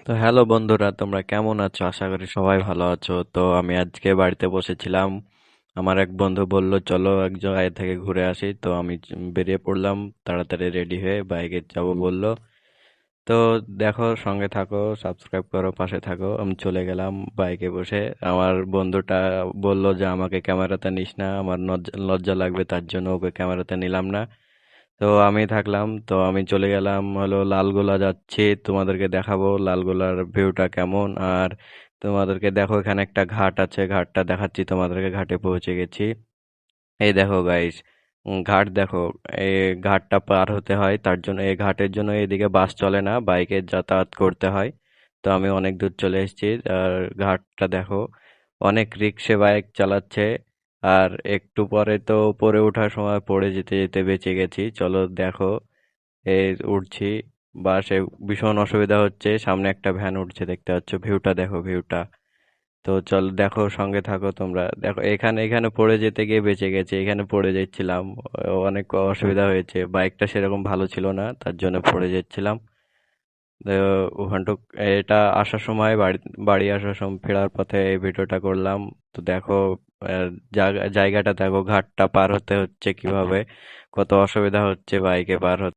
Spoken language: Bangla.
তো হ্যালো বন্ধুরা, তোমরা কেমন আছো? আশা করি সবাই ভালো আছো। তো আমি আজকে বাড়িতে বসেছিলাম। আমার এক বন্ধু বলল চলো এক জায়গায় থেকে ঘুরে আসি। তো আমি বেরিয়ে পড়লাম তাড়াতাড়ি রেডি হয়ে, বাইকে যাবো বললো। তো দেখো, সঙ্গে থাকো, সাবস্ক্রাইব করো, পাশে থাকো। আমি চলে গেলাম বাইকে বসে। আমার বন্ধুটা বলল যে আমাকে ক্যামেরাতে নিস না, আমার লজ্জা লাগবে, তার জন্য ওকে ক্যামেরাতে নিলাম না। তো আমি থাকলাম। তো আমি চলে গেলাম হলো লালগোলা যাচ্ছি, তোমাদেরকে দেখাবো লালগোলার ভিউটা কেমন। আর তোমাদেরকে দেখো, এখানে একটা ঘাট আছে, ঘাটটা দেখাচ্ছি তোমাদেরকে। ঘাটে পৌঁছে গেছি। এই দেখো গাইস, ঘাট দেখো। এই ঘাটটা পার হতে হয়, তার জন্য এই ঘাটের জন্য এদিকে বাস চলে না, বাইকে যাতায়াত করতে হয়। তো আমি অনেক দূর চলে এসেছি। আর ঘাটটা দেখো, অনেক রিক্সে বাইক চালাচ্ছে। আর একটু পরে তো উপরে ওঠার সময় পড়ে যেতে যেতে বেঁচে গেছি। চলো দেখো, এই উঠছি বাসে। ভীষণ অসুবিধা হচ্ছে, সামনে একটা ভ্যান উঠছে, দেখতে পাচ্ছ? ভিউটা দেখো, ভিউটা। তো চল দেখো, সঙ্গে থাকো তোমরা। দেখো এখানে এখানে পড়ে যেতে গিয়ে বেঁচে গেছে, এখানে পড়ে যাচ্ছিলাম। অনেক অসুবিধা হয়েছে, বাইকটা সেরকম ভালো ছিল না, তার জন্য পড়ে যাচ্ছিলাম। তো ওখানটুক, এটা আসার সময় বাড়ি বাড়ি আসার সময় ফেরার পথে এই ভিডিওটা করলাম। তো দেখো, জায়গাটা দেখো, ঘাটটা পার হতে হচ্ছে কিভাবে, কত অসুবিধা হচ্ছে বাইকে পার হতে।